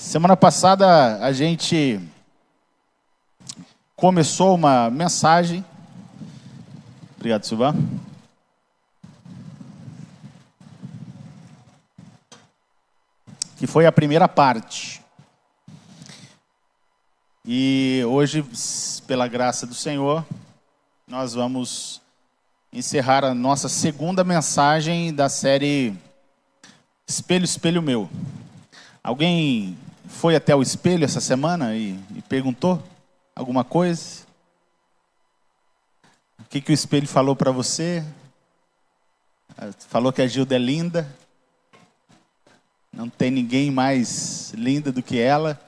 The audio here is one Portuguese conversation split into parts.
Semana passada a gente começou uma mensagem. Obrigado, Silvão. Que foi a primeira parte. E hoje, pela graça do Senhor, nós vamos encerrar a nossa segunda mensagem da série Espelho, Espelho Meu. Alguém foi até o espelho essa semana e perguntou alguma coisa? O que o espelho falou para você? Falou que a Gilda é linda. Não tem ninguém mais linda do que ela,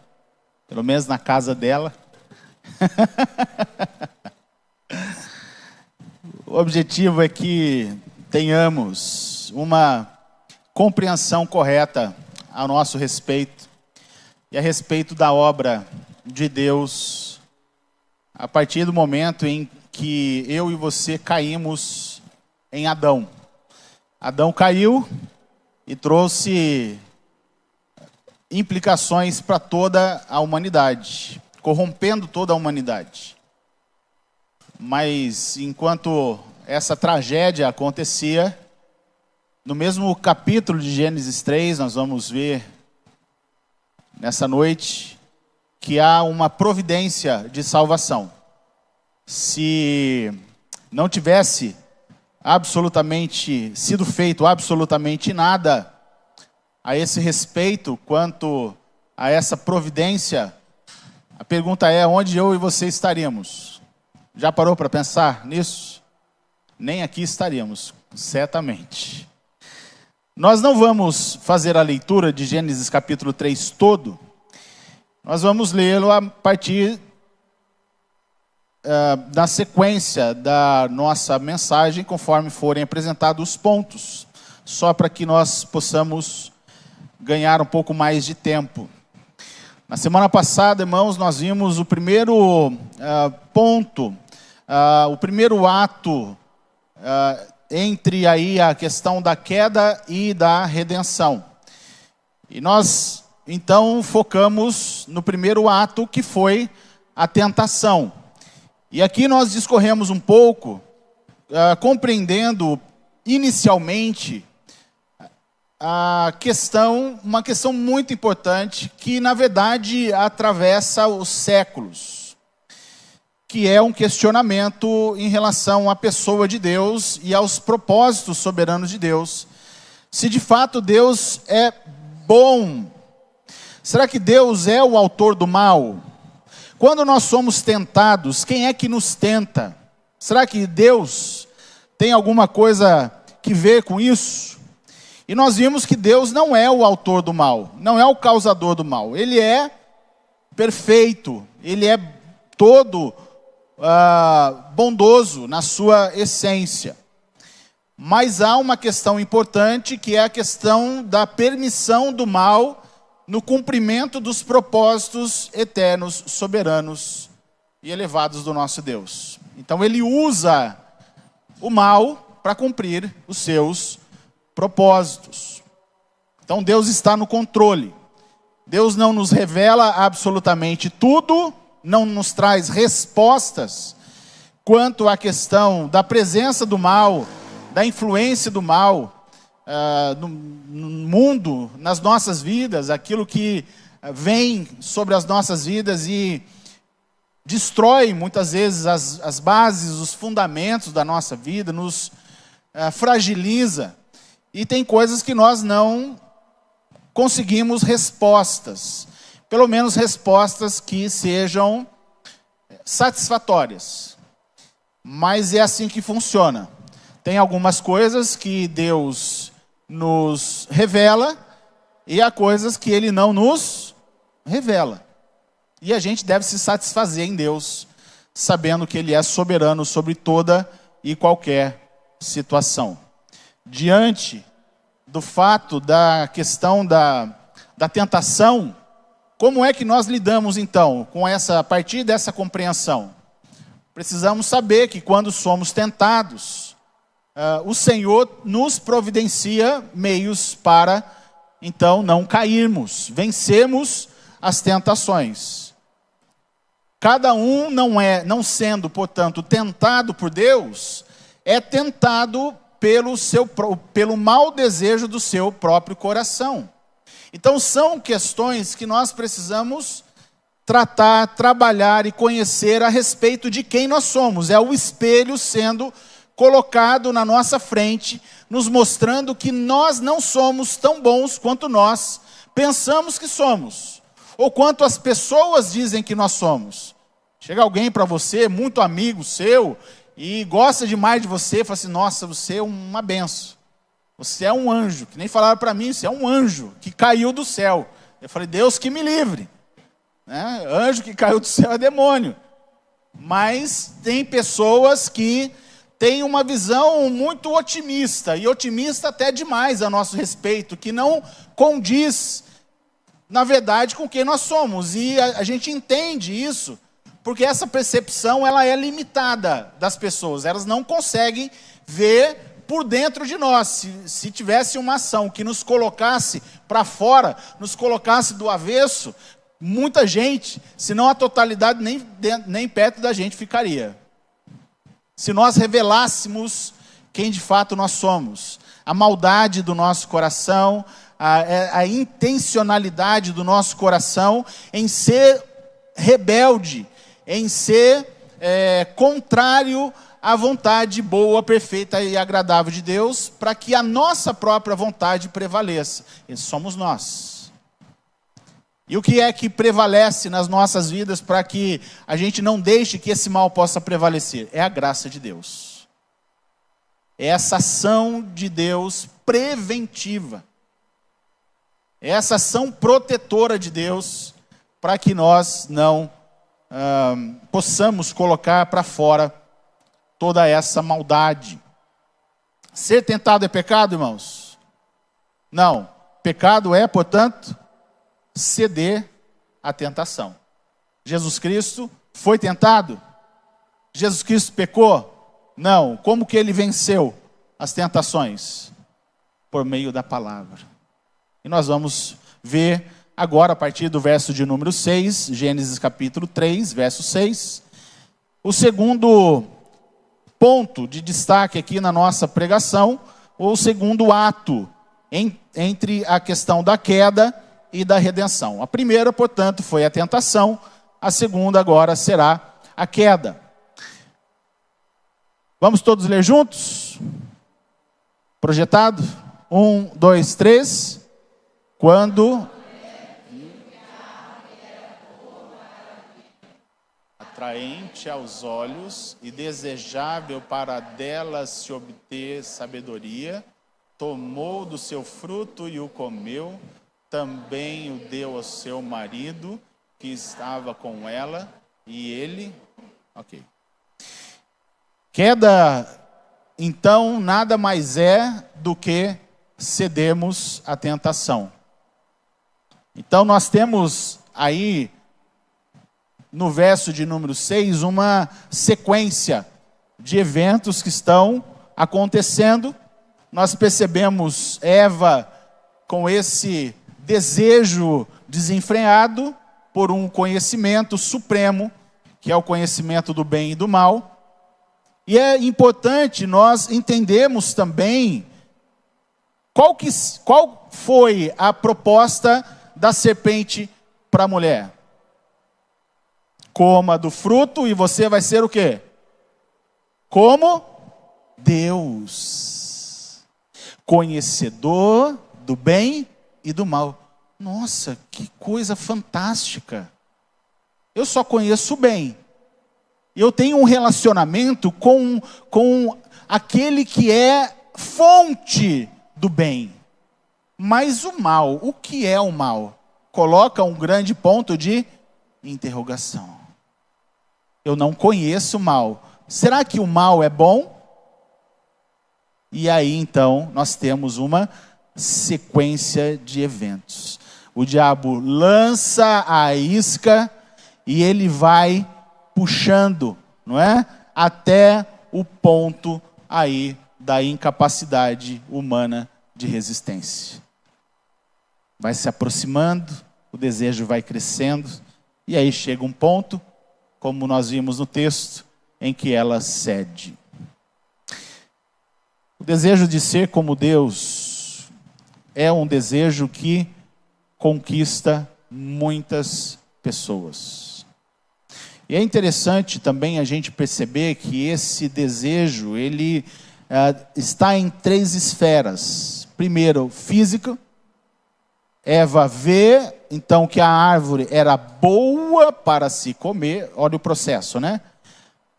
pelo menos na casa dela. O objetivo é que tenhamos uma compreensão correta a nosso respeito e a respeito da obra de Deus, a partir do momento em que eu e você caímos em Adão. Adão caiu e trouxe implicações para toda a humanidade, corrompendo toda a humanidade. Mas enquanto essa tragédia acontecia, no mesmo capítulo de Gênesis 3, nós vamos ver nessa noite que há uma providência de salvação. Se não tivesse sido feito absolutamente nada a esse respeito, quanto a essa providência, a pergunta é: onde eu e você estaríamos? Já parou para pensar nisso? Nem aqui estaríamos, certamente. Nós não vamos fazer a leitura de Gênesis capítulo 3 todo. Nós vamos lê-lo a partir da sequência da nossa mensagem, conforme forem apresentados os pontos, só para que nós possamos ganhar um pouco mais de tempo. Na semana passada, irmãos, nós vimos o primeiro ponto, o primeiro ato entre aí a questão da queda e da redenção. E nós, então, focamos no primeiro ato, que foi a tentação. E aqui nós discorremos um pouco, compreendendo inicialmente uma questão muito importante, que na verdade atravessa os séculos, que é um questionamento em relação à pessoa de Deus e aos propósitos soberanos de Deus. Se de fato Deus é bom, será que Deus é o autor do mal? Quando nós somos tentados, quem é que nos tenta? Será que Deus tem alguma coisa que ver com isso? E nós vimos que Deus não é o autor do mal, não é o causador do mal. Ele é perfeito, ele é todo bondoso na sua essência. Mas há uma questão importante, que é a questão da permissão do mal no cumprimento dos propósitos eternos, soberanos e elevados do nosso Deus. Então ele usa o mal para cumprir os seus propósitos. Então Deus está no controle. Deus não nos revela absolutamente tudo, não nos traz respostas quanto à questão da presença do mal, da influência do mal no mundo, nas nossas vidas, aquilo que vem sobre as nossas vidas e destrói muitas vezes as bases, os fundamentos da nossa vida, nos fragiliza. E tem coisas que nós não conseguimos respostas, pelo menos respostas que sejam satisfatórias. Mas é assim que funciona. Tem algumas coisas que Deus nos revela e há coisas que Ele não nos revela. E a gente deve se satisfazer em Deus, sabendo que Ele é soberano sobre toda e qualquer situação. Diante do fato da questão da tentação, como é que nós lidamos então a partir dessa compreensão? Precisamos saber que quando somos tentados, o Senhor nos providencia meios para, então, não cairmos, vencermos as tentações. Cada um não sendo, portanto, tentado por Deus, é tentado pelo mau desejo do seu próprio coração. Então são questões que nós precisamos tratar, trabalhar e conhecer a respeito de quem nós somos. É o espelho sendo colocado na nossa frente, nos mostrando que nós não somos tão bons quanto nós pensamos que somos, ou quanto as pessoas dizem que nós somos. Chega alguém para você, muito amigo seu, e gosta demais de você, fala assim: nossa, você é uma benção, você é um anjo, que nem falaram para mim, você é um anjo que caiu do céu. Eu falei: Deus que me livre, né? Anjo que caiu do céu é demônio. Mas tem pessoas que têm uma visão muito otimista, e otimista até demais a nosso respeito, que não condiz, na verdade, com quem nós somos, e a gente entende isso, porque essa percepção ela é limitada das pessoas, elas não conseguem ver por dentro de nós. Se tivesse uma ação que nos colocasse para fora, nos colocasse do avesso, muita gente, se não a totalidade, nem perto da gente ficaria. Se nós revelássemos quem de fato nós somos, a maldade do nosso coração, a intencionalidade do nosso coração em ser rebelde, em ser contrário à vontade boa, perfeita e agradável de Deus, para que a nossa própria vontade prevaleça. Esses somos nós. E o que é que prevalece nas nossas vidas para que a gente não deixe que esse mal possa prevalecer? É a graça de Deus. É essa ação de Deus preventiva. É essa ação protetora de Deus para que nós não possamos colocar para fora toda essa maldade. Ser tentado é pecado, irmãos? Não. Pecado é, portanto, ceder à tentação. Jesus Cristo foi tentado? Jesus Cristo pecou? Não. Como que ele venceu as tentações? Por meio da palavra. E nós vamos ver agora, a partir do verso de número 6, Gênesis capítulo 3, verso 6, o segundo ponto de destaque aqui na nossa pregação, ou o segundo ato entre a questão da queda e da redenção. A primeira, portanto, foi a tentação, a segunda agora será a queda. Vamos todos ler juntos? Projetado? 1, 2, 3. Quando atraente aos olhos e desejável para delas se obter sabedoria, tomou do seu fruto e o comeu, também o deu ao seu marido, que estava com ela, e ele... Ok. Queda, então, nada mais é do que cedermos à tentação. Então, nós temos aí, no verso de número 6, uma sequência de eventos que estão acontecendo. Nós percebemos Eva com esse desejo desenfreado por um conhecimento supremo, que é o conhecimento do bem e do mal. E é importante nós entendermos também qual foi a proposta da serpente para a mulher. Coma do fruto e você vai ser o quê? Como Deus, conhecedor do bem e do mal. Nossa, que coisa fantástica. Eu só conheço o bem. Eu tenho um relacionamento com aquele que é fonte do bem. Mas o mal, o que é o mal? Coloca um grande ponto de interrogação. Eu não conheço o mal. Será que o mal é bom? E aí então nós temos uma sequência de eventos. O diabo lança a isca e ele vai puxando, não é? Até o ponto aí da incapacidade humana de resistência. Vai se aproximando, o desejo vai crescendo, e aí chega um ponto, como nós vimos no texto, em que ela cede. O desejo de ser como Deus é um desejo que conquista muitas pessoas. E é interessante também a gente perceber que esse desejo, ele está em 3 esferas. Primeiro, físico. Eva vê, então, que a árvore era boa para se comer. Olha o processo, né?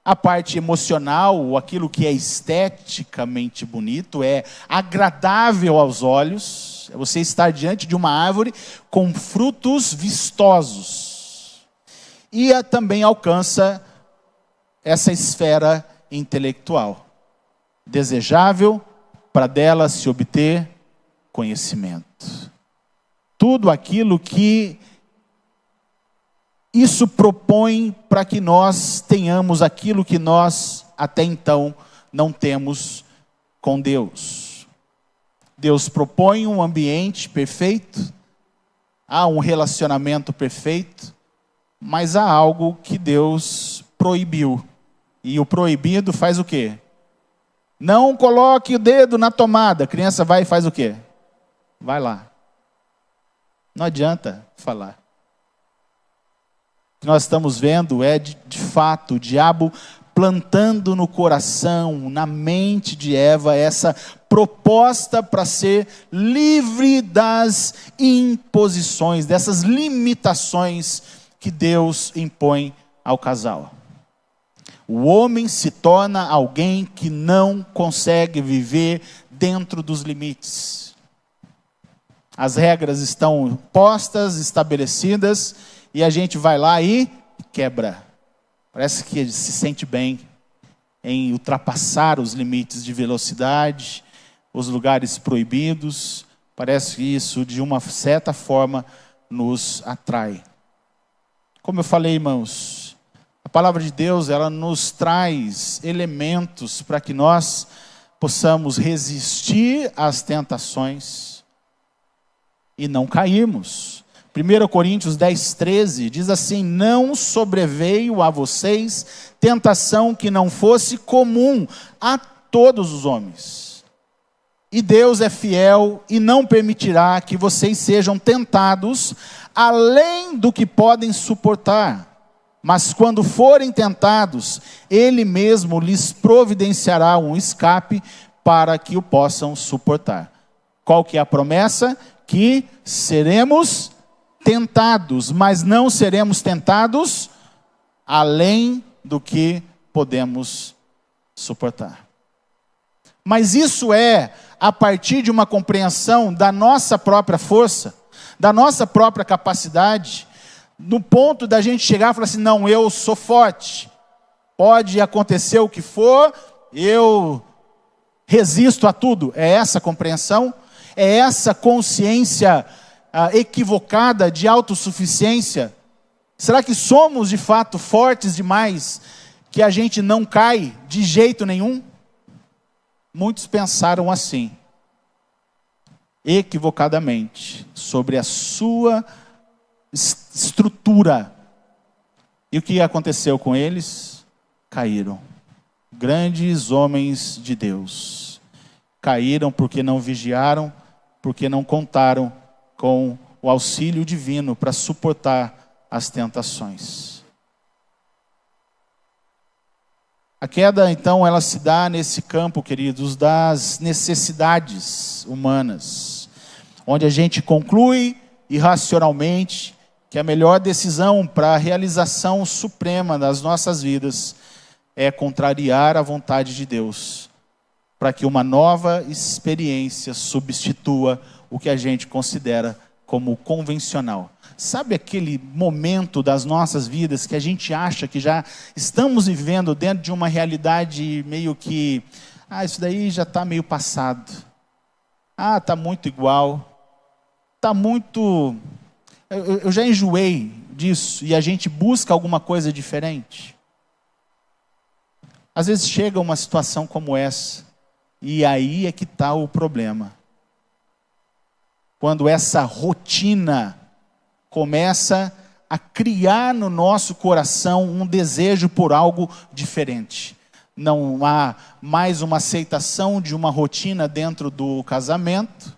A parte emocional, aquilo que é esteticamente bonito, é agradável aos olhos. É você estar diante de uma árvore com frutos vistosos. E também alcança essa esfera intelectual. Desejável para dela se obter conhecimento. Tudo aquilo que isso propõe para que nós tenhamos aquilo que nós até então não temos com Deus. Deus propõe um ambiente perfeito, há um relacionamento perfeito, mas há algo que Deus proibiu. E o proibido faz o quê? Não coloque o dedo na tomada. A criança vai e faz o quê? Vai lá. Não adianta falar. O que nós estamos vendo é, de fato, o diabo plantando no coração, na mente de Eva, essa proposta para ser livre das imposições, dessas limitações que Deus impõe ao casal. O homem se torna alguém que não consegue viver dentro dos limites. As regras estão postas, estabelecidas, e a gente vai lá e quebra. Parece que se sente bem em ultrapassar os limites de velocidade, os lugares proibidos. Parece que isso, de uma certa forma, nos atrai. Como eu falei, irmãos, a palavra de Deus, ela nos traz elementos para que nós possamos resistir às tentações e não cairmos. 1 Coríntios 10, 13 diz assim: não sobreveio a vocês tentação que não fosse comum a todos os homens. E Deus é fiel e não permitirá que vocês sejam tentados além do que podem suportar. Mas quando forem tentados, Ele mesmo lhes providenciará um escape para que o possam suportar. Qual que é a promessa? Que seremos tentados, mas não seremos tentados além do que podemos suportar. Mas isso é a partir de uma compreensão da nossa própria força, da nossa própria capacidade, no ponto da gente chegar e falar assim: não, eu sou forte, pode acontecer o que for, eu resisto a tudo. É essa compreensão? É essa consciência equivocada de autossuficiência? Será que somos de fato fortes demais, que a gente não cai de jeito nenhum? Muitos pensaram assim, equivocadamente, sobre a sua estrutura. E o que aconteceu com eles? Caíram. Grandes homens de Deus caíram porque não vigiaram, porque não contaram com o auxílio divino para suportar as tentações. A queda, então, ela se dá nesse campo, queridos, das necessidades humanas, onde a gente conclui irracionalmente que a melhor decisão para a realização suprema das nossas vidas é contrariar a vontade de Deus, para que uma nova experiência substitua o que a gente considera como convencional. Sabe aquele momento das nossas vidas que a gente acha que já estamos vivendo dentro de uma realidade meio que, isso daí já está meio passado. Está muito igual. Está muito... Eu já enjoei disso e a gente busca alguma coisa diferente. Às vezes chega uma situação como essa e aí é que está o problema. Quando essa rotina começa a criar no nosso coração um desejo por algo diferente. Não há mais uma aceitação de uma rotina dentro do casamento,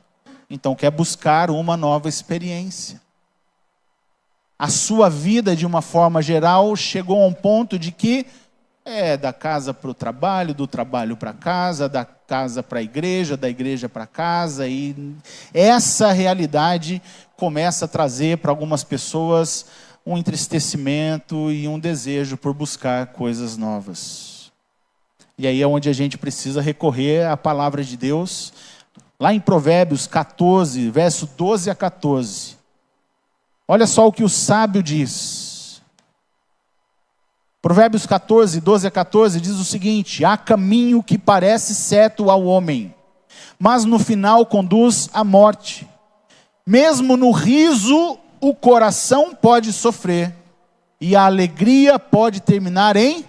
então quer buscar uma nova experiência. A sua vida, de uma forma geral, chegou a um ponto de que da casa para o trabalho, do trabalho para casa, da casa para a igreja, da igreja para casa, e essa realidade começa a trazer para algumas pessoas um entristecimento e um desejo por buscar coisas novas. E aí é onde a gente precisa recorrer à palavra de Deus, lá em Provérbios 14, verso 12 a 14. Olha só o que o sábio diz. Provérbios 14, 12 a 14 diz o seguinte: há caminho que parece certo ao homem, mas no final conduz à morte. Mesmo no riso, o coração pode sofrer, e a alegria pode terminar em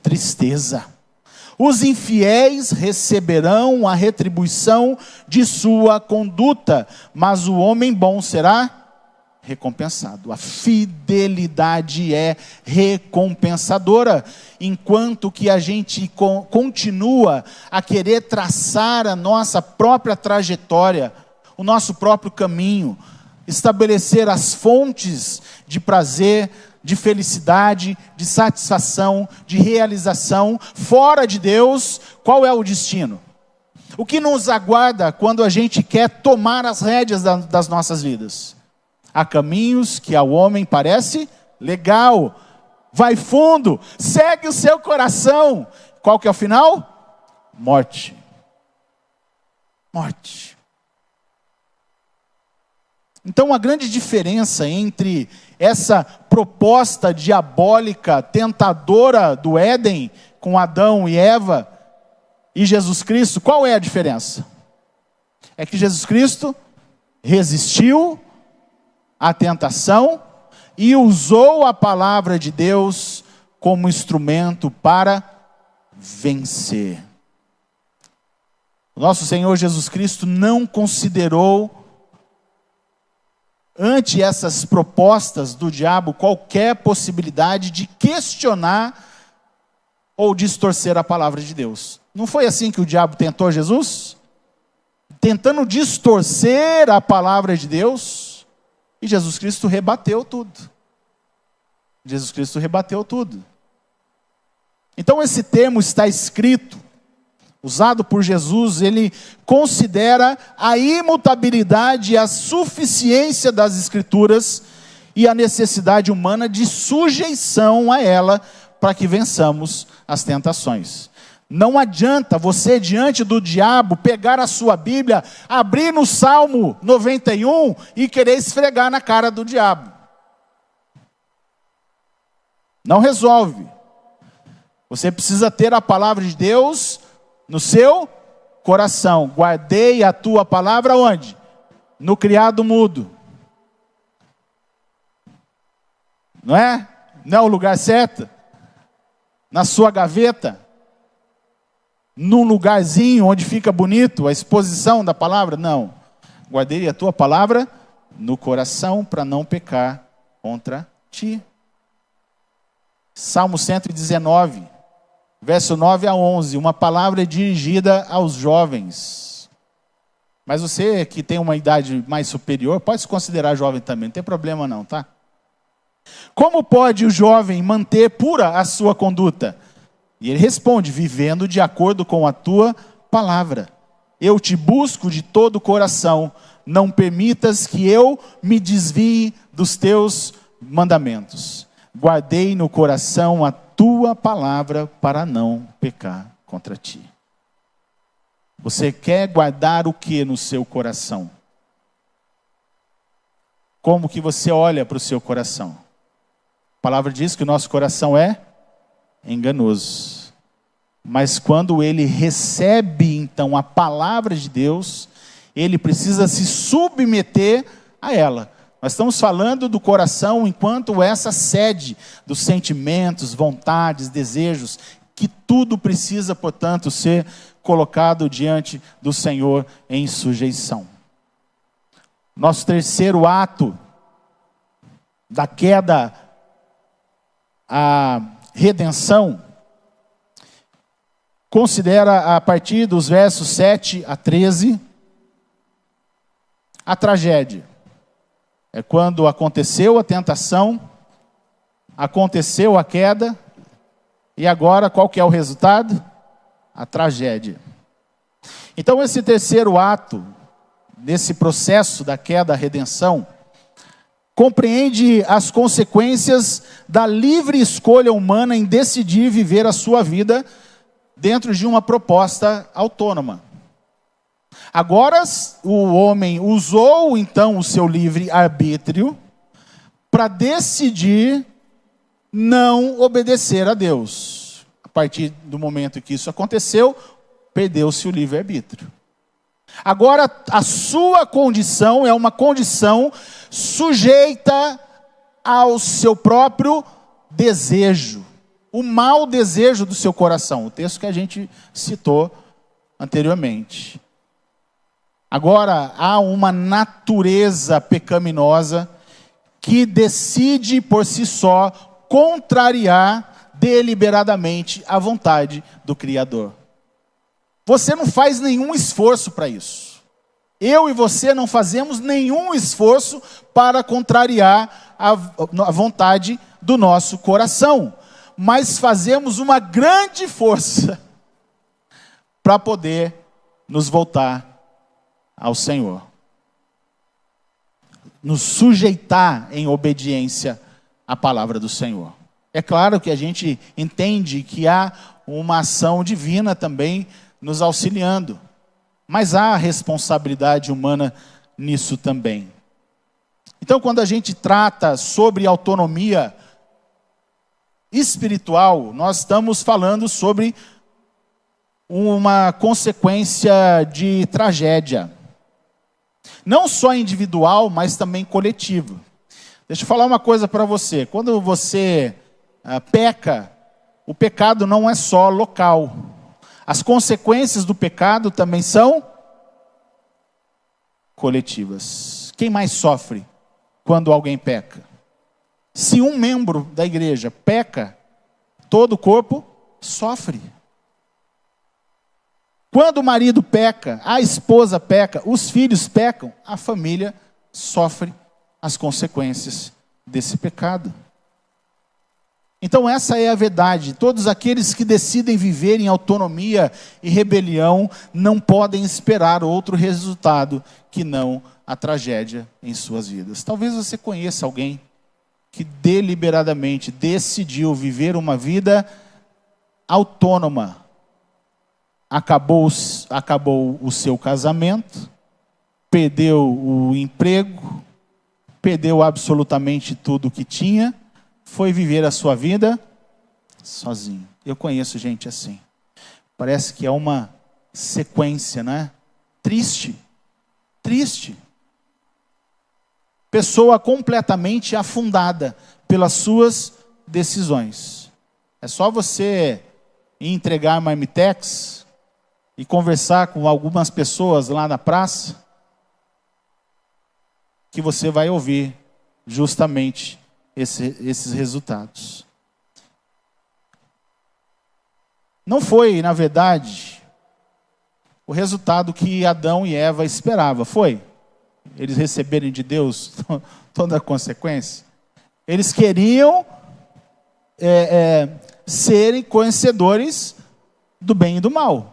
tristeza. Os infiéis receberão a retribuição de sua conduta, mas o homem bom será recompensado. A fidelidade é recompensadora, enquanto que a gente continua a querer traçar a nossa própria trajetória, o nosso próprio caminho, estabelecer as fontes de prazer, de felicidade, de satisfação, de realização, fora de Deus. Qual é o destino? O que nos aguarda quando a gente quer tomar as rédeas das nossas vidas? Há caminhos que ao homem parece legal, vai fundo, segue o seu coração. Qual que é o final? Morte. Morte. Então a grande diferença entre essa proposta diabólica, tentadora do Éden, com Adão e Eva, e Jesus Cristo, qual é a diferença? É que Jesus Cristo resistiu à tentação e usou a palavra de Deus como instrumento para vencer. O nosso Senhor Jesus Cristo não considerou, ante essas propostas do diabo, qualquer possibilidade de questionar ou distorcer a palavra de Deus. Não foi assim que o diabo tentou Jesus? Tentando distorcer a palavra de Deus, e Jesus Cristo rebateu tudo. Jesus Cristo rebateu tudo. Então esse termo está escrito, usado por Jesus, ele considera a imutabilidade e a suficiência das Escrituras e a necessidade humana de sujeição a ela para que vençamos as tentações. Não adianta você, diante do diabo, pegar a sua Bíblia, abrir no Salmo 91 e querer esfregar na cara do diabo. Não resolve. Você precisa ter a palavra de Deus no seu coração. Guardei a tua palavra onde? No criado mudo. Não é? Não é o lugar certo? Na sua gaveta? Num lugarzinho onde fica bonito a exposição da palavra? Não. Guardei a tua palavra no coração para não pecar contra ti. Salmo 119. Verso 9 a 11, uma palavra dirigida aos jovens. Mas você que tem uma idade mais superior, pode se considerar jovem também, não tem problema não, tá? Como pode o jovem manter pura a sua conduta? E ele responde, vivendo de acordo com a tua palavra. Eu te busco de todo o coração, não permitas que eu me desvie dos teus mandamentos. Guardei no coração a tua palavra para não pecar contra ti. Você quer guardar o que no seu coração? Como que você olha para o seu coração? A palavra diz que o nosso coração é enganoso. Mas quando ele recebe então a palavra de Deus, ele precisa se submeter a ela. Nós estamos falando do coração enquanto essa sede dos sentimentos, vontades, desejos, que tudo precisa, portanto, ser colocado diante do Senhor em sujeição. Nosso terceiro ato da queda à redenção, considera a partir dos versos 7 a 13, a tragédia. É quando aconteceu a tentação, aconteceu a queda, e agora qual que é o resultado? A tragédia. Então esse terceiro ato, desse processo da queda à redenção, compreende as consequências da livre escolha humana em decidir viver a sua vida dentro de uma proposta autônoma. Agora o homem usou então o seu livre arbítrio para decidir não obedecer a Deus. A partir do momento que isso aconteceu, perdeu-se o livre arbítrio. Agora a sua condição é uma condição sujeita ao seu próprio desejo, o mau desejo do seu coração, o texto que a gente citou anteriormente. Agora há uma natureza pecaminosa que decide por si só contrariar deliberadamente a vontade do Criador. Você não faz nenhum esforço para isso. Eu e você não fazemos nenhum esforço para contrariar a vontade do nosso coração. Mas fazemos uma grande força para poder nos voltar ao Senhor. Nos sujeitar em obediência à palavra do Senhor. É claro que a gente entende que há uma ação divina também nos auxiliando. Mas há responsabilidade humana nisso também. Então, quando a gente trata sobre autonomia espiritual, nós estamos falando sobre uma consequência de tragédia. Não só individual, mas também coletiva. Deixa eu falar uma coisa para você. Quando você peca, o pecado não é só local. As consequências do pecado também são coletivas. Quem mais sofre quando alguém peca? Se um membro da igreja peca, todo o corpo sofre. Quando o marido peca, a esposa peca, os filhos pecam, a família sofre as consequências desse pecado. Então essa é a verdade. Todos aqueles que decidem viver em autonomia e rebelião não podem esperar outro resultado que não a tragédia em suas vidas. Talvez você conheça alguém que deliberadamente decidiu viver uma vida autônoma. Acabou o seu casamento, perdeu o emprego, perdeu absolutamente tudo que tinha, foi viver a sua vida sozinho. Eu conheço gente assim. Parece que é uma sequência, né? Triste. Triste. Pessoa completamente afundada pelas suas decisões. É só você ir entregar marmitex e conversar com algumas pessoas lá na praça que você vai ouvir justamente esses resultados. Não foi, na verdade, o resultado que Adão e Eva esperavam, foi? Eles receberem de Deus toda a consequência? Eles queriam serem conhecedores do bem e do mal.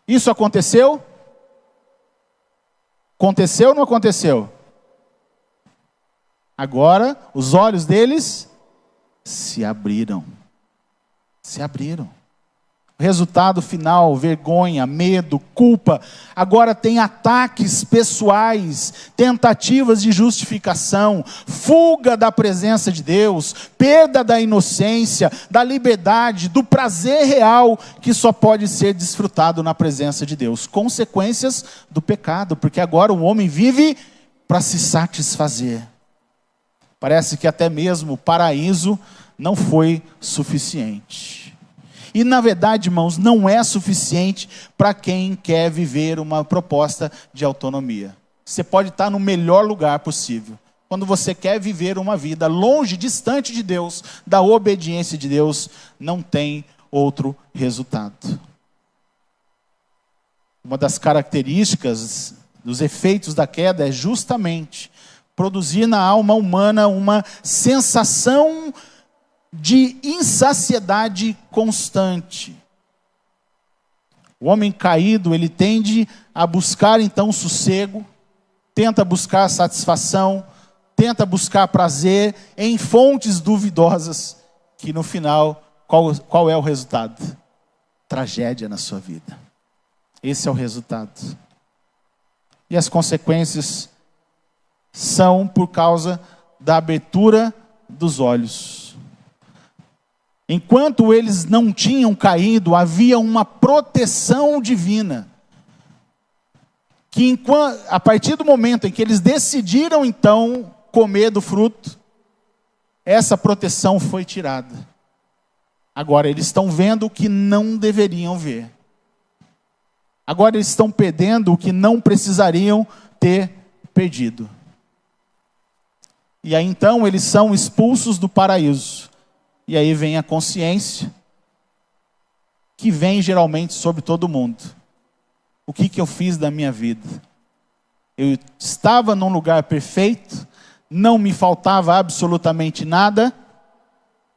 Isso aconteceu? Aconteceu ou não aconteceu? Agora, os olhos deles se abriram. Se abriram. O resultado final, vergonha, medo, culpa. Agora tem ataques pessoais, tentativas de justificação, fuga da presença de Deus, perda da inocência, da liberdade, do prazer real que só pode ser desfrutado na presença de Deus. Consequências do pecado, porque agora o homem vive para se satisfazer. Parece que até mesmo o paraíso não foi suficiente. E na verdade, irmãos, não é suficiente para quem quer viver uma proposta de autonomia. Você pode estar no melhor lugar possível. quando você quer viver uma vida longe, distante de Deus, da obediência de Deus, não tem outro resultado. Uma das características dos efeitos da queda é justamente produzir na alma humana uma sensação de insaciedade constante. O homem caído, ele tende a buscar então sossego, tenta buscar satisfação, tenta buscar prazer em fontes duvidosas, que no final, qual é o resultado? Tragédia na sua vida. Esse é o resultado. E as consequências são por causa da abertura dos olhos. Enquanto eles não tinham caído, havia uma proteção divina. Que a partir do momento em que eles decidiram então comer do fruto, essa proteção foi tirada. Agora eles estão vendo o que não deveriam ver. Agora eles estão perdendo o que não precisariam ter perdido. E aí então eles são expulsos do paraíso. E aí vem a consciência, que vem geralmente sobre todo mundo. O que eu fiz da minha vida? Eu estava num lugar perfeito, não me faltava absolutamente nada.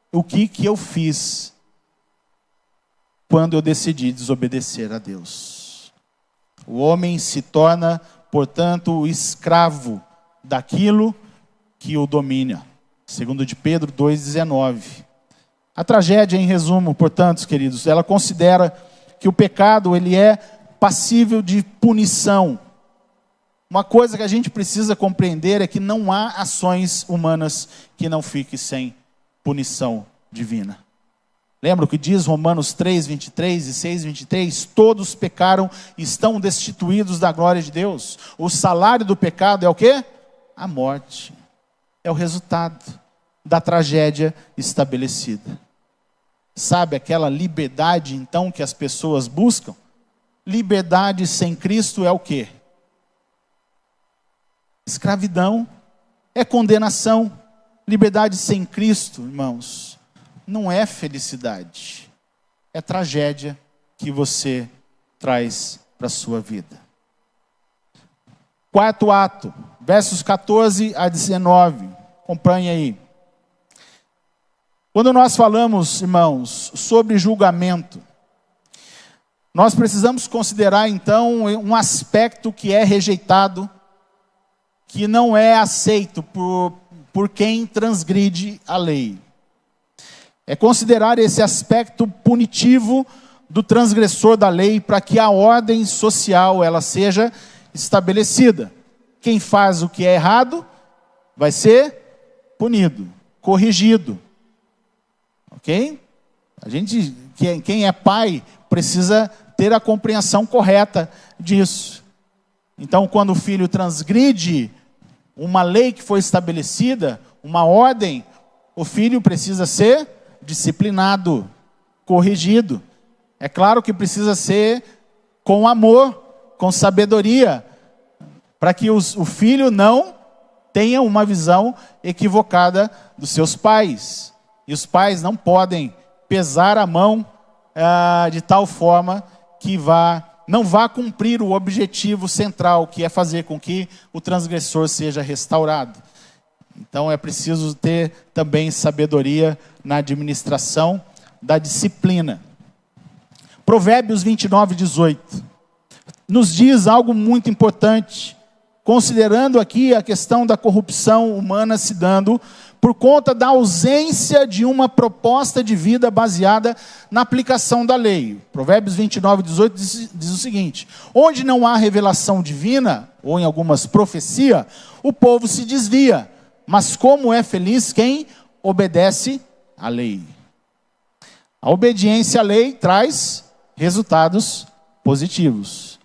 O que eu fiz quando eu decidi desobedecer a Deus? O homem se torna, portanto, escravo daquilo que o domina. Segundo de Pedro 2,19. A tragédia, em resumo, portanto, queridos, ela considera que o pecado ele é passível de punição. Uma coisa que a gente precisa compreender é que não há ações humanas que não fiquem sem punição divina. Lembra o que diz Romanos 3:23 e 6:23? Todos pecaram e estão destituídos da glória de Deus. O salário do pecado é o quê? A morte. É o resultado da tragédia estabelecida. Sabe aquela liberdade, então, que as pessoas buscam? Liberdade sem Cristo é o quê? Escravidão, é condenação. Liberdade sem Cristo, irmãos, não é felicidade. É tragédia que você traz para a sua vida. Quarto ato, versos 14 a 19. Acompanhe aí. Quando nós falamos, irmãos, sobre julgamento, nós precisamos considerar, então, um aspecto que é rejeitado, que não é aceito por quem transgride a lei. É considerar esse aspecto punitivo do transgressor da lei para que a ordem social ela seja estabelecida. Quem faz o que é errado vai ser punido, corrigido. Ok? Quem é pai precisa ter a compreensão correta disso. Então, quando o filho transgride uma lei que foi estabelecida, uma ordem, o filho precisa ser disciplinado, corrigido. É claro que precisa ser com amor, com sabedoria, para que o filho não tenha uma visão equivocada dos seus pais. E os pais não podem pesar a mão de tal forma que não vá cumprir o objetivo central, que é fazer com que o transgressor seja restaurado. Então é preciso ter também sabedoria na administração da disciplina. Provérbios 29:18 nos diz algo muito importante, considerando aqui a questão da corrupção humana se dando por conta da ausência de uma proposta de vida baseada na aplicação da lei. Provérbios 29:18 diz o seguinte: onde não há revelação divina, ou em algumas profecia, o povo se desvia, mas como é feliz quem obedece à lei. A obediência à lei traz resultados positivos.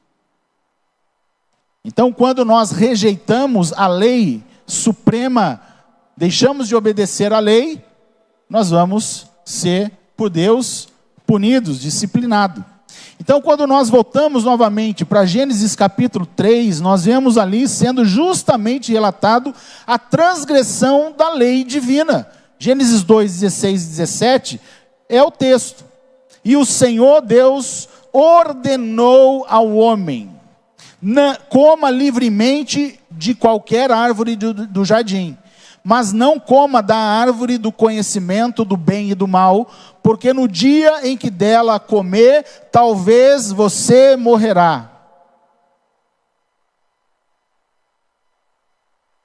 Então, quando nós rejeitamos a lei suprema, deixamos de obedecer à lei, nós vamos ser, por Deus, punidos, disciplinados. Então, quando nós voltamos novamente para Gênesis capítulo 3, nós vemos ali sendo justamente relatado a transgressão da lei divina. Gênesis 2, 16 e 17 é o texto. E o Senhor Deus ordenou ao homem: coma livremente de qualquer árvore do jardim, mas não coma da árvore do conhecimento do bem e do mal, porque no dia em que dela comer, talvez você morrerá.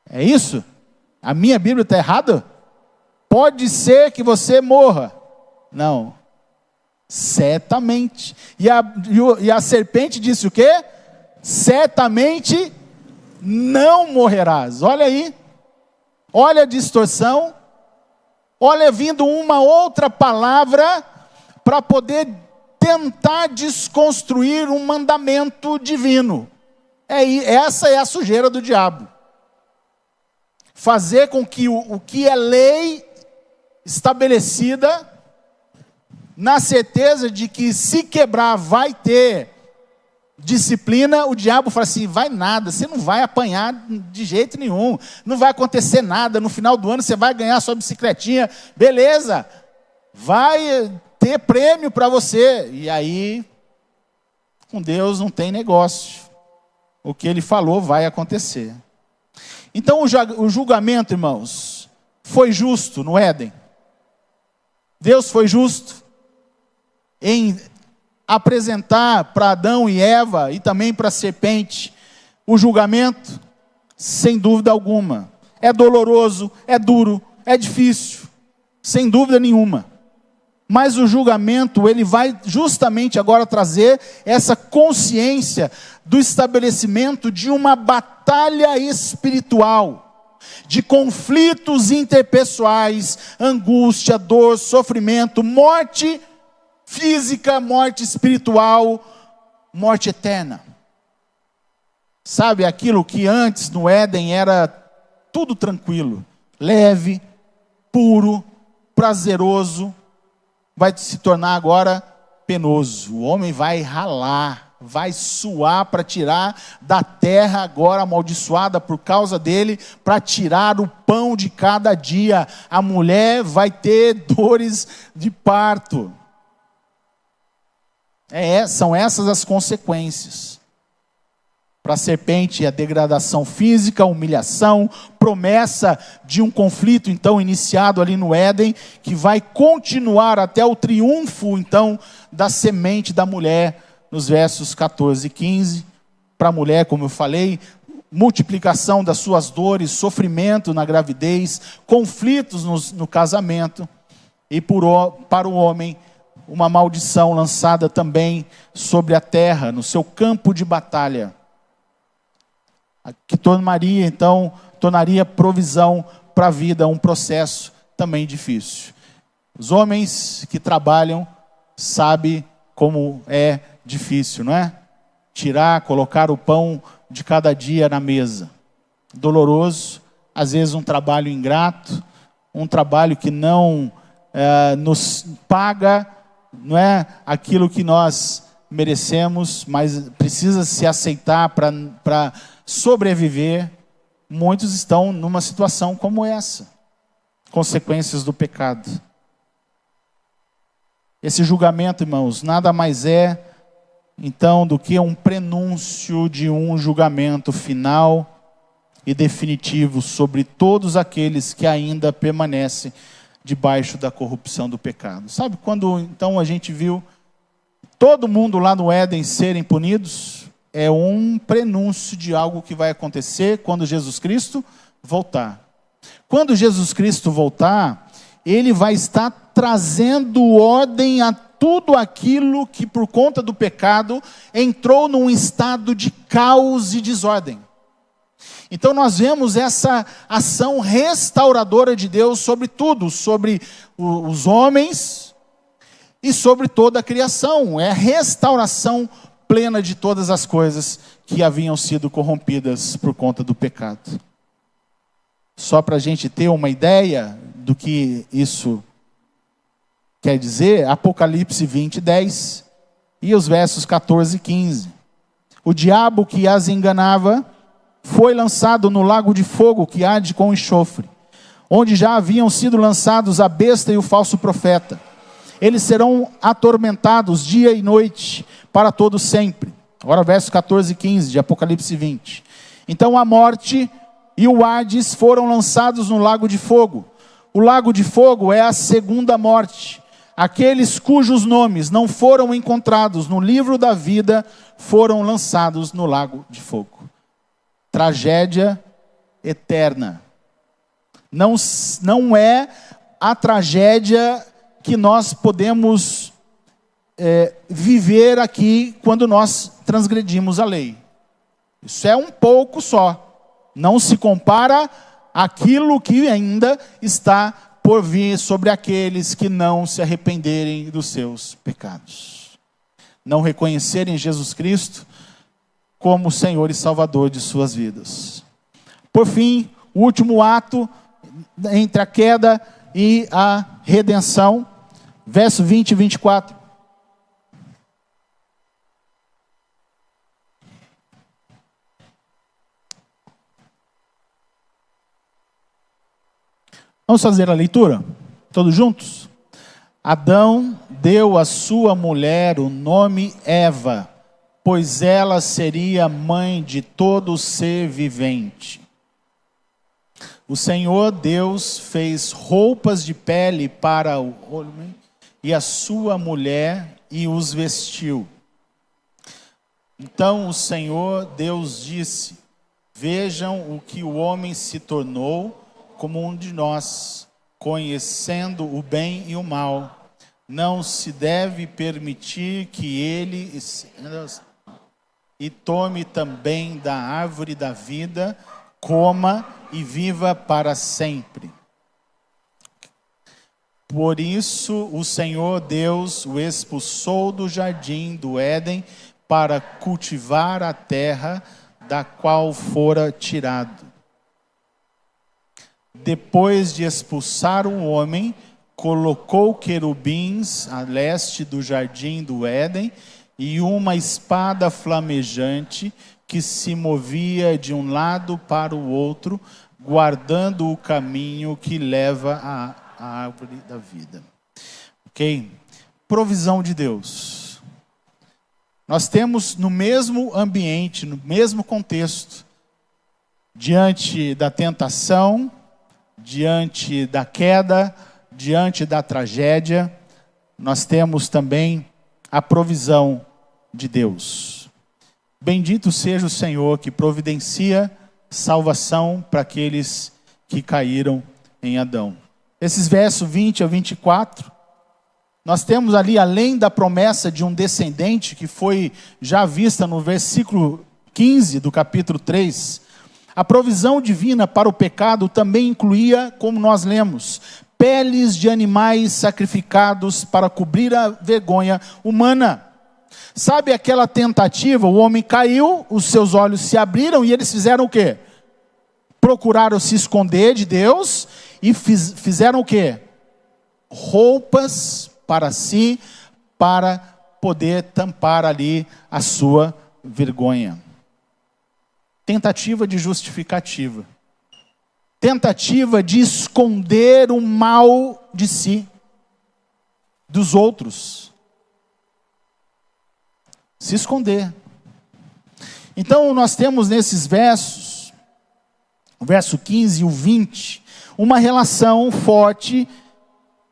É isso? A minha Bíblia está errada? Pode ser que você morra. Não. Certamente. E a serpente disse o quê? Certamente não morrerás. Olha aí. Olha a distorção. Olha vindo uma outra palavra para poder tentar desconstruir um mandamento divino. Essa é a sujeira do diabo. Fazer com que o que é lei estabelecida, na certeza de que se quebrar vai ter disciplina, o diabo fala assim: vai nada, você não vai apanhar de jeito nenhum, não vai acontecer nada, no final do ano você vai ganhar sua bicicletinha, beleza, vai ter prêmio para você. E aí, com Deus não tem negócio, o que ele falou vai acontecer. Então o julgamento, irmãos, foi justo no Éden. Deus foi justo em apresentar para Adão e Eva e também para a serpente o julgamento, sem dúvida alguma. É doloroso, é duro, é difícil, sem dúvida nenhuma. Mas o julgamento, ele vai justamente agora trazer essa consciência do estabelecimento de uma batalha espiritual, de conflitos interpessoais, angústia, dor, sofrimento, morte física, morte espiritual, morte eterna. Sabe, aquilo que antes no Éden era tudo tranquilo, leve, puro, prazeroso, vai se tornar agora penoso. O homem vai ralar, vai suar para tirar da terra agora amaldiçoada por causa dele, para tirar o pão de cada dia. A mulher vai ter dores de parto. São essas as consequências. Para a serpente, a degradação física, a humilhação, promessa de um conflito, então, iniciado ali no Éden, que vai continuar até o triunfo, então, da semente da mulher, nos versos 14 e 15. Para a mulher, como eu falei, multiplicação das suas dores, sofrimento na gravidez, conflitos no casamento, e para o homem, uma maldição lançada também sobre a terra, no seu campo de batalha, que tornaria provisão para a vida, um processo também difícil. Os homens que trabalham sabem como é difícil, não é? Colocar o pão de cada dia na mesa. Doloroso, às vezes um trabalho ingrato, um trabalho que não nos paga, não é aquilo que nós merecemos, mas precisa se aceitar para sobreviver. Muitos estão numa situação como essa, consequências do pecado. Esse julgamento, irmãos, nada mais é, então, do que um prenúncio de um julgamento final e definitivo sobre todos aqueles que ainda permanecem debaixo da corrupção do pecado. Sabe quando, então, a gente viu todo mundo lá no Éden serem punidos? É um prenúncio de algo que vai acontecer quando Jesus Cristo voltar. Quando Jesus Cristo voltar, Ele vai estar trazendo ordem a tudo aquilo que por conta do pecado entrou num estado de caos e desordem. Então nós vemos essa ação restauradora de Deus sobre tudo, sobre os homens e sobre toda a criação. É a restauração plena de todas as coisas que haviam sido corrompidas por conta do pecado. Só para a gente ter uma ideia do que isso quer dizer, Apocalipse 20:10 e os versos 14 e 15. O diabo que as enganava foi lançado no lago de fogo que arde com enxofre, onde já haviam sido lançados a besta e o falso profeta. Eles serão atormentados dia e noite para todo sempre. Agora versos 14 e 15 de Apocalipse 20. Então a morte e o Hades foram lançados no lago de fogo. O lago de fogo é a segunda morte. Aqueles cujos nomes não foram encontrados no livro da vida foram lançados no lago de fogo. Tragédia eterna. Não é a tragédia que nós podemos viver aqui quando nós transgredimos a lei. Isso é um pouco só. Não se compara àquilo que ainda está por vir sobre aqueles que não se arrependerem dos seus pecados. Não reconhecerem Jesus Cristo como Senhor e Salvador de suas vidas. Por fim, o último ato entre a queda e a redenção, verso 20 e 24. Vamos fazer a leitura? Todos juntos? Adão deu à sua mulher o nome Eva, pois ela seria mãe de todo ser vivente. O Senhor Deus fez roupas de pele para o homem e a sua mulher e os vestiu. Então o Senhor Deus disse: vejam o que o homem se tornou como um de nós, conhecendo o bem e o mal. Não se deve permitir que ele e tome também da árvore da vida, coma e viva para sempre. Por isso o Senhor Deus o expulsou do jardim do Éden para cultivar a terra da qual fora tirado. Depois de expulsar o homem, colocou querubins a leste do jardim do Éden e uma espada flamejante que se movia de um lado para o outro, guardando o caminho que leva à árvore da vida. Ok? Provisão de Deus. Nós temos no mesmo ambiente, no mesmo contexto, diante da tentação, diante da queda, diante da tragédia, nós temos também a provisão de Deus. Bendito seja o Senhor que providencia salvação para aqueles que caíram em Adão. Esses versos 20 a 24, nós temos ali, além da promessa de um descendente, que foi já vista no versículo 15 do capítulo 3, a provisão divina para o pecado também incluía, como nós lemos, peles de animais sacrificados para cobrir a vergonha humana. Sabe aquela tentativa? O homem caiu, os seus olhos se abriram e eles fizeram o quê? Procuraram se esconder de Deus e fizeram o quê? Roupas para si, para poder tampar ali a sua vergonha. Tentativa de justificativa. Tentativa de esconder o mal de si, dos outros. Se esconder. Então nós temos nesses versos, o verso 15 e o 20, uma relação forte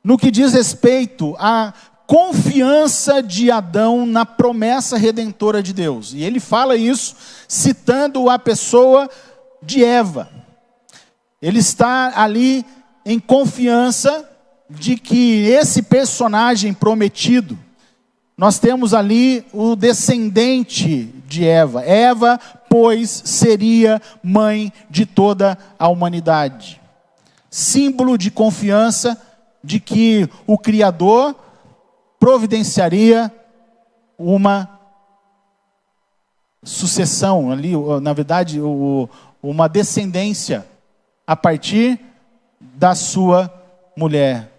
no que diz respeito à confiança de Adão na promessa redentora de Deus. E ele fala isso citando a pessoa de Eva. Ele está ali em confiança de que esse personagem prometido, nós temos ali o descendente de Eva. Eva, pois, seria mãe de toda a humanidade. Símbolo de confiança de que o Criador providenciaria uma sucessão ali, na verdade, uma descendência a partir da sua mulher.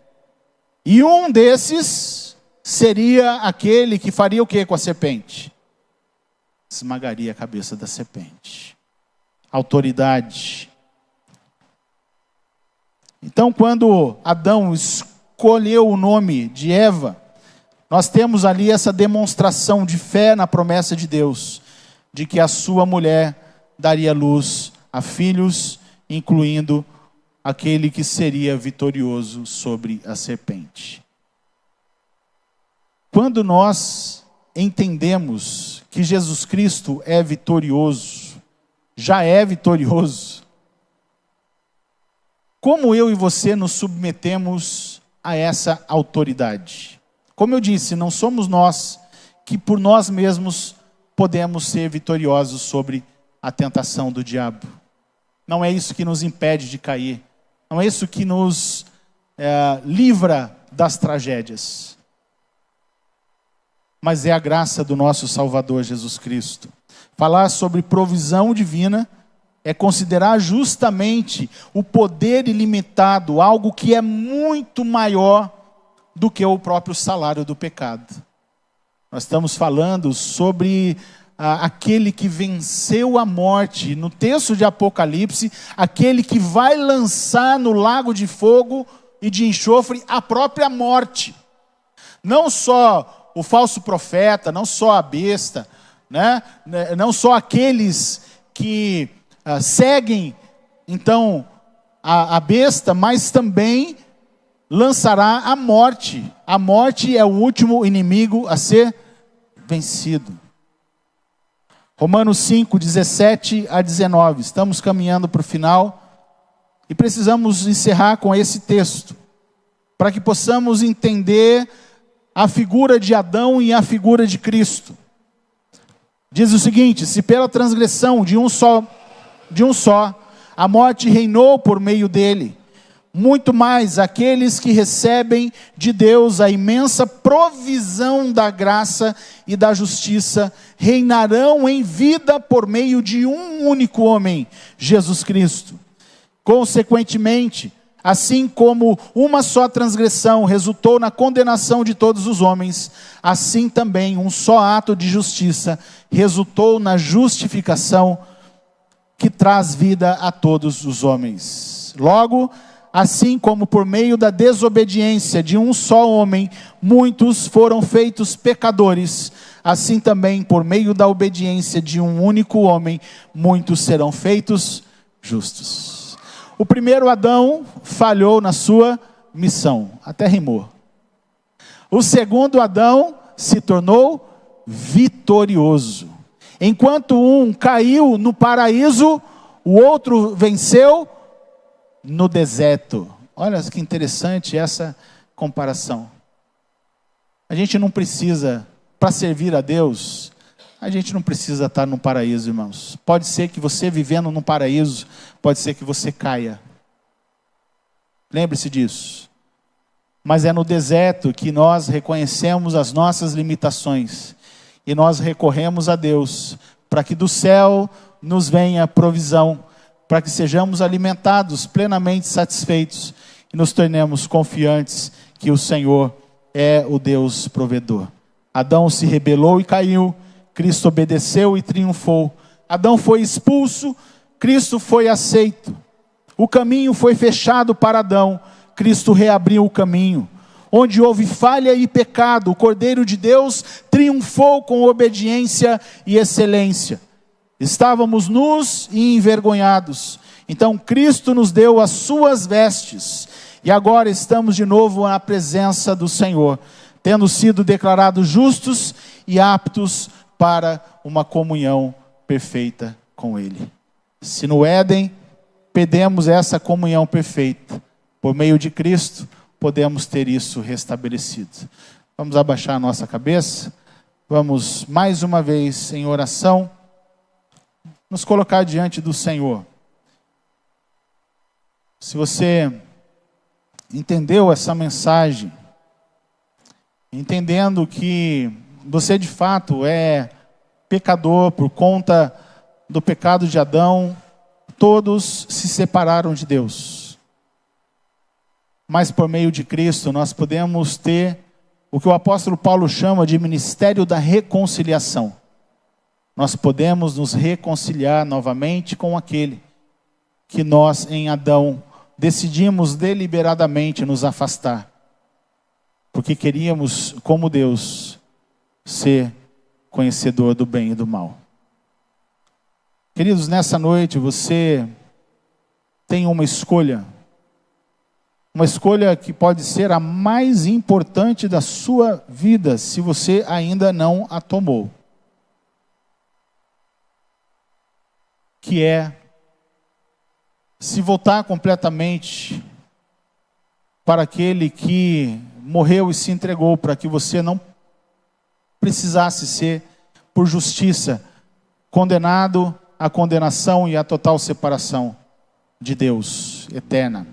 E um desses seria aquele que faria o que com a serpente? Esmagaria a cabeça da serpente. Autoridade. Então, quando Adão escolheu o nome de Eva, nós temos ali essa demonstração de fé na promessa de Deus, de que a sua mulher daria luz a filhos, incluindo aquele que seria vitorioso sobre a serpente. Quando nós entendemos que Jesus Cristo é vitorioso, já é vitorioso, como eu e você nos submetemos a essa autoridade? Como eu disse, não somos nós que por nós mesmos podemos ser vitoriosos sobre a tentação do diabo. Não é isso que nos impede de cair. Não é isso que nos livra das tragédias. Mas é a graça do nosso Salvador Jesus Cristo. Falar sobre provisão divina é considerar justamente o poder ilimitado, algo que é muito maior do que o próprio salário do pecado. Nós estamos falando sobre aquele que venceu a morte. No texto de Apocalipse, aquele que vai lançar no lago de fogo e de enxofre a própria morte. Não só o falso profeta, não só a besta, né? Não só aqueles que seguem, então, a besta, mas também lançará a morte. A morte é o último inimigo a ser vencido. Romanos 5, 17 a 19. Estamos caminhando para o final e precisamos encerrar com esse texto, para que possamos entender a figura de Adão e a figura de Cristo. Diz o seguinte: se pela transgressão de um só a morte reinou por meio dele, muito mais aqueles que recebem de Deus a imensa provisão da graça e da justiça reinarão em vida por meio de um único homem, Jesus Cristo. Consequentemente, assim como uma só transgressão resultou na condenação de todos os homens, assim também um só ato de justiça resultou na justificação que traz vida a todos os homens. Logo, assim como por meio da desobediência de um só homem, muitos foram feitos pecadores, assim também por meio da obediência de um único homem, muitos serão feitos justos. O primeiro Adão falhou na sua missão, até rimou. O segundo Adão se tornou vitorioso. Enquanto um caiu no paraíso, o outro venceu no deserto. Olha que interessante essa comparação. A gente não precisa, para servir a Deus, a gente não precisa estar no paraíso, irmãos. Pode ser que você vivendo no paraíso, pode ser que você caia. Lembre-se disso. Mas é no deserto que nós reconhecemos as nossas limitações e nós recorremos a Deus para que do céu nos venha provisão, para que sejamos alimentados, plenamente satisfeitos e nos tornemos confiantes que o Senhor é o Deus provedor. Adão se rebelou e caiu, Cristo obedeceu e triunfou. Adão foi expulso, Cristo foi aceito. O caminho foi fechado para Adão, Cristo reabriu o caminho. Onde houve falha e pecado, o Cordeiro de Deus triunfou com obediência e excelência. Estávamos nus e envergonhados. Então Cristo nos deu as suas vestes. E agora estamos de novo na presença do Senhor, tendo sido declarados justos e aptos para uma comunhão perfeita com Ele. Se no Éden perdemos essa comunhão perfeita, por meio de Cristo, podemos ter isso restabelecido. Vamos abaixar a nossa cabeça. Vamos mais uma vez em oração nos colocar diante do Senhor. Se você entendeu essa mensagem, entendendo que você de fato é pecador por conta do pecado de Adão, todos se separaram de Deus. Mas por meio de Cristo nós podemos ter o que o apóstolo Paulo chama de ministério da reconciliação. Nós podemos nos reconciliar novamente com aquele que nós, em Adão, decidimos deliberadamente nos afastar, porque queríamos, como Deus, ser conhecedor do bem e do mal. Queridos, nessa noite você tem uma escolha que pode ser a mais importante da sua vida, se você ainda não a tomou. Que é se voltar completamente para aquele que morreu e se entregou para que você não precisasse ser, por justiça, condenado à condenação e à total separação de Deus eterna.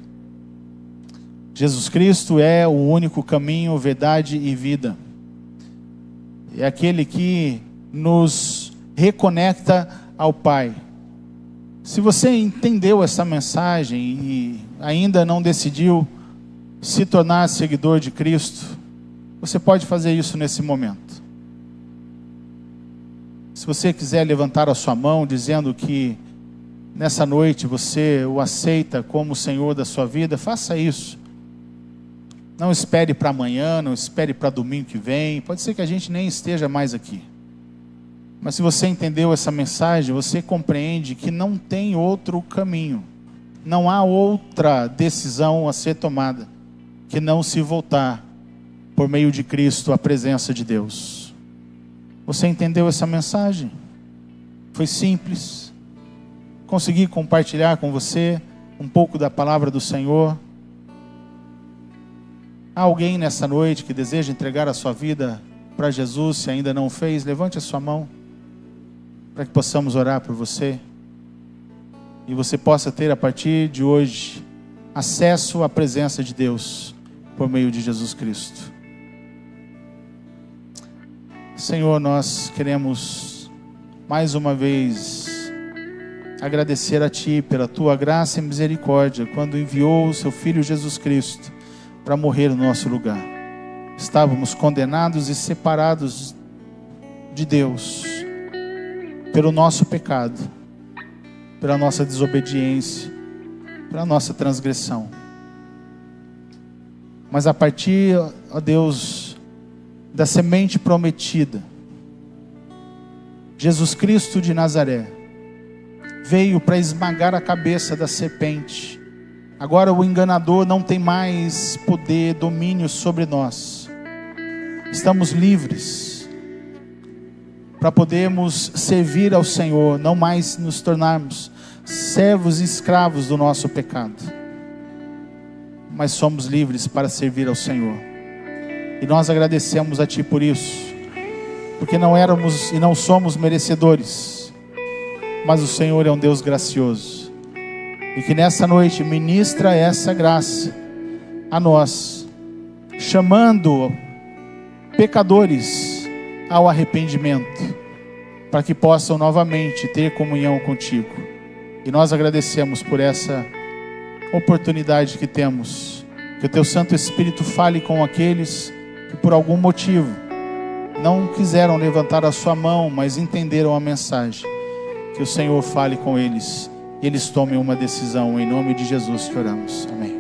Jesus Cristo é o único caminho, verdade e vida. É aquele que nos reconecta ao Pai. Se você entendeu essa mensagem e ainda não decidiu se tornar seguidor de Cristo, você pode fazer isso nesse momento. Se você quiser levantar a sua mão dizendo que nessa noite você o aceita como o Senhor da sua vida, faça isso. Não espere para amanhã, não espere para domingo que vem. Pode ser que a gente nem esteja mais aqui. Mas se você entendeu essa mensagem, você compreende que não tem outro caminho. Não há outra decisão a ser tomada que não se voltar por meio de Cristo à presença de Deus. Você entendeu essa mensagem? Foi simples. Consegui compartilhar com você um pouco da palavra do Senhor. Há alguém nessa noite que deseja entregar a sua vida para Jesus, se ainda não fez? Levante a sua mão, para que possamos orar por você. E você possa ter a partir de hoje acesso à presença de Deus por meio de Jesus Cristo. Senhor, nós queremos mais uma vez agradecer a Ti pela Tua graça e misericórdia quando enviou o Seu Filho Jesus Cristo para morrer no nosso lugar. Estávamos condenados e separados de Deus pelo nosso pecado, pela nossa desobediência, pela nossa transgressão. Mas a partir, ó Deus, da semente prometida, Jesus Cristo de Nazaré veio para esmagar a cabeça da serpente. Agora o enganador não tem mais poder, domínio sobre nós. Estamos livres para podermos servir ao Senhor, não mais nos tornarmos servos e escravos do nosso pecado, mas somos livres para servir ao Senhor. E nós agradecemos a Ti por isso, porque não éramos e não somos merecedores, mas o Senhor é um Deus gracioso, e que nessa noite ministra essa graça a nós, chamando pecadores ao arrependimento, para que possam novamente ter comunhão contigo. E nós agradecemos por essa oportunidade que temos. Que o Teu Santo Espírito fale com aqueles que por algum motivo não quiseram levantar a sua mão, mas entenderam a mensagem. Que o Senhor fale com eles e eles tomem uma decisão. Em nome de Jesus que oramos. Amém.